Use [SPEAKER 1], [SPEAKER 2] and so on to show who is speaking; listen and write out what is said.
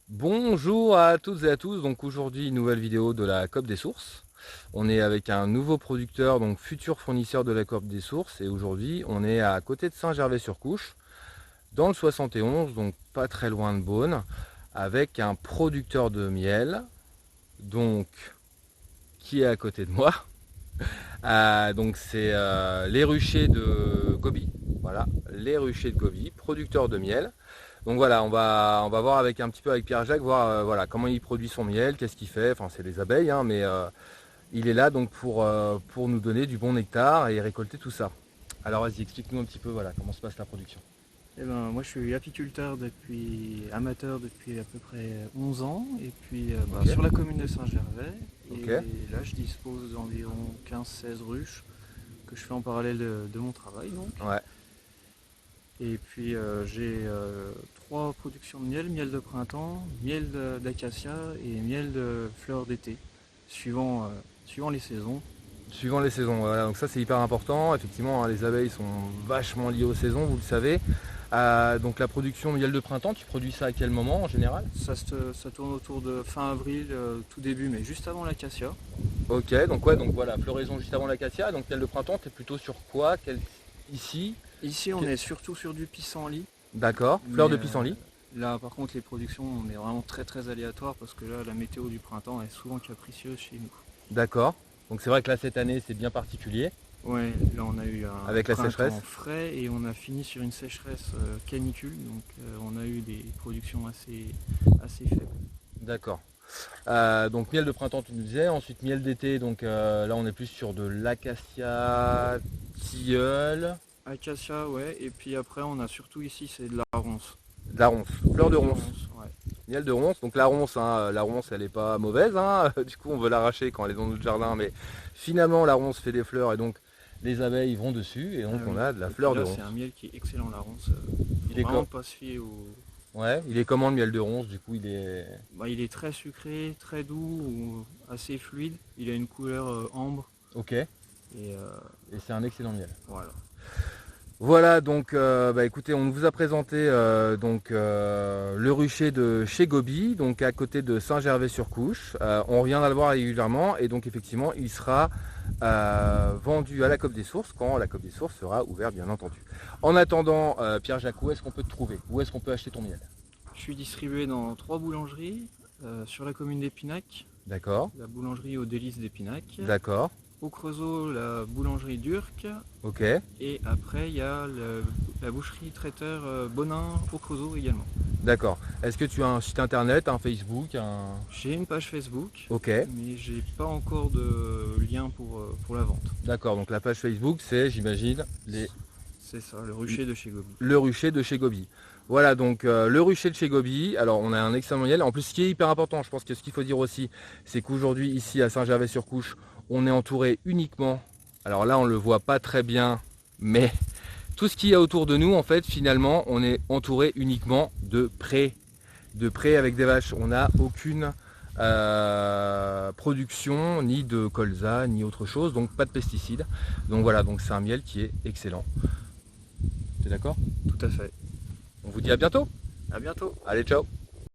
[SPEAKER 1] Bonjour à toutes et à tous, donc aujourd'hui nouvelle vidéo de la COP des Sources. On est avec un nouveau producteur, donc futur fournisseur de la COP des Sources, et aujourd'hui on est à côté de Saint-Gervais-sur-Couche, dans le 71, donc pas très loin de Beaune, avec un producteur de miel, donc qui est à côté de moi. Donc c'est les ruchers de Gobi, voilà, les ruchers de Gobi, producteur de miel. Donc voilà, on va voir avec un petit peu avec Pierre-Jacques, voir voilà, comment il produit son miel, qu'est-ce qu'il fait, enfin c'est des abeilles, hein, mais il est là donc pour nous donner du bon nectar et récolter tout ça. Alors vas-y, explique-nous un petit peu voilà, comment se passe la production.
[SPEAKER 2] Moi je suis apiculteur amateur depuis à peu près 11 ans et puis
[SPEAKER 1] Ok,
[SPEAKER 2] sur la commune de Saint-Gervais et
[SPEAKER 1] ok,
[SPEAKER 2] là je dispose d'environ 15-16 ruches que je fais en parallèle de mon travail donc.
[SPEAKER 1] ouais,
[SPEAKER 2] Et puis j'ai trois productions de miel de printemps, d'acacia et miel de fleurs d'été, suivant les saisons.
[SPEAKER 1] suivant les saisons, voilà, donc ça c'est hyper important, effectivement hein, les abeilles sont vachement liées aux saisons, vous le savez. Donc la production miel de printemps, tu produis ça à quel moment en général?
[SPEAKER 2] Ça tourne autour de fin avril, tout début, mais juste avant l'acacia.
[SPEAKER 1] Ok, donc ouais, donc voilà, floraison juste avant l'acacia, donc miel de printemps, t'es plutôt sur quoi? Ici?
[SPEAKER 2] Ici, on est surtout sur du pissenlit,
[SPEAKER 1] D'accord, fleur
[SPEAKER 2] mais
[SPEAKER 1] de pissenlit.
[SPEAKER 2] là, par contre, les productions, on est vraiment très aléatoire parce que là, la météo du printemps est souvent capricieuse chez nous.
[SPEAKER 1] D'accord. Donc c'est vrai que là cette année c'est bien particulier
[SPEAKER 2] Ouais, là, on a eu un
[SPEAKER 1] avec la sécheresse.
[SPEAKER 2] printemps frais et on a fini sur une sécheresse canicule, donc on a eu des productions assez faibles.
[SPEAKER 1] D'accord. Donc miel de printemps tu nous disais, ensuite miel d'été, donc là on est plus sur de l'acacia tilleul,
[SPEAKER 2] Acacia, ouais, et puis après, on a surtout ici, c'est de la ronce.
[SPEAKER 1] de la ronce, fleur de
[SPEAKER 2] Plus de
[SPEAKER 1] ronce.
[SPEAKER 2] ronce, ouais.
[SPEAKER 1] Miel de ronce, donc la ronce elle est pas mauvaise, hein. Du coup on veut l'arracher quand elle est dans notre jardin, mais finalement la ronce fait des fleurs et donc les abeilles vont dessus et
[SPEAKER 2] Ah
[SPEAKER 1] donc on
[SPEAKER 2] oui.
[SPEAKER 1] a de la
[SPEAKER 2] Et puis
[SPEAKER 1] fleur de
[SPEAKER 2] là,
[SPEAKER 1] ronce.
[SPEAKER 2] c'est un miel qui est excellent, la ronce.
[SPEAKER 1] Il
[SPEAKER 2] Faut
[SPEAKER 1] est,
[SPEAKER 2] vraiment pas se fier au.
[SPEAKER 1] ouais, il est comment le miel de ronce, du coup il est...
[SPEAKER 2] Il est très sucré, très doux, assez fluide. Il a une couleur ambre.
[SPEAKER 1] Ok, et
[SPEAKER 2] Et
[SPEAKER 1] c'est un excellent miel.
[SPEAKER 2] voilà.
[SPEAKER 1] Voilà, donc écoutez, on vous a présenté le rucher de chez Gobi, donc à côté de Saint-Gervais-sur-Couche. On reviendra le voir régulièrement et donc effectivement il sera vendu à la COP des Sources quand la COP des Sources sera ouverte bien entendu. En attendant, Pierre-Jacques, où est-ce qu'on peut te trouver? Où est-ce qu'on peut acheter ton miel?
[SPEAKER 2] Je suis distribué dans trois boulangeries sur la commune d'Épinac,
[SPEAKER 1] D'accord,
[SPEAKER 2] la boulangerie aux délices d'Épinac,
[SPEAKER 1] d'accord,
[SPEAKER 2] au Creusot, la boulangerie d'Urc,
[SPEAKER 1] ok,
[SPEAKER 2] et après il y a la boucherie traiteur Bonin au Creusot également.
[SPEAKER 1] d'accord. Est-ce que tu as un site internet, un Facebook, un...
[SPEAKER 2] J'ai une page Facebook,
[SPEAKER 1] Ok,
[SPEAKER 2] mais j'ai pas encore de lien pour la vente.
[SPEAKER 1] d'accord, donc la page Facebook c'est, j'imagine,
[SPEAKER 2] C'est ça, le rucher de chez Gobi.
[SPEAKER 1] le rucher de chez Gobi. Voilà donc le rucher de chez Gobi. Alors on a un excellent miel. En plus ce qui est hyper important, je pense que ce qu'il faut dire aussi, c'est qu'aujourd'hui ici à Saint-Gervais-sur-Couche, on est entouré uniquement, alors là on le voit pas très bien, mais tout ce qu'il y a autour de nous en fait finalement on est entouré uniquement de prés. De prés avec des vaches. On n'a aucune production ni de colza ni autre chose, donc pas de pesticides. Donc voilà, donc c'est un miel qui est excellent. T'es d'accord?
[SPEAKER 2] Tout à fait.
[SPEAKER 1] On vous dit à bientôt.
[SPEAKER 2] À bientôt.
[SPEAKER 1] Allez, ciao.